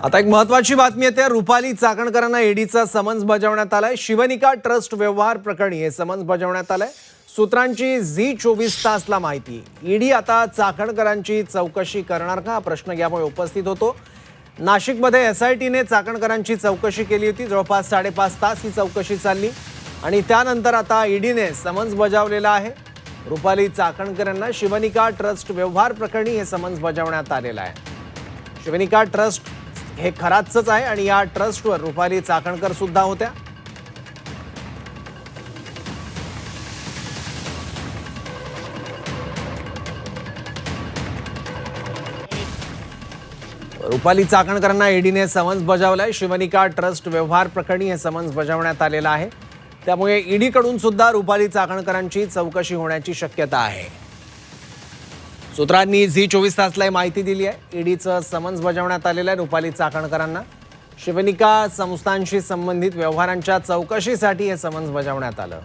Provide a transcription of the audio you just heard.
आता एक महत्त्वाची बातमी येते। रुपाली चाकणकरांना ईडीचा समन्स बजावण्यात आलाय। शिवनिका ट्रस्ट व्यवहार प्रकरणी हे समन्स बजावण्यात आलंय। सूत्रांची झी24 तासला माहिती। ईडी आता चाकणकरांची चौकशी करणार का, हा प्रश्न यामुळे उपस्थित होतो। नाशिकमध्ये एसआयटीने चाकणकरांची चौकशी केली होती। जवळपास 5.5 तास ही चौकशी चालली आणि त्यानंतर आता ईडीने समन्स बजावलेला आहे। रुपाली चाकणकरांना शिवनिका ट्रस्ट व्यवहार प्रकरणी हे समन्स बजावण्यात आलेलं आहे। शिवनिका ट्रस्ट हे खराचच आहे आणि या ट्रस्टवर रुपाली चाकणकर सुद्धा होत्या। रुपाली चाकणकरांना ईडीने समन्स बजावलाय। शिवनिका ट्रस्ट व्यवहार प्रकरणी हे समन्स बजावण्यात आलेलं आहे। त्यामुळे ईडीकडून सुद्धा रुपाली चाकणकरांची चौकशी होण्याची शक्यता आहे। सूत्रांनी झी24 तासला माहिती दिली आहे। ईडीचं समन्स बजावण्यात आलेलं आहे रुपाली चाकणकरांना। शिवनिका संस्थांशी संबंधित व्यवहारांच्या चौकशीसाठी हे समन्स बजावण्यात आलं।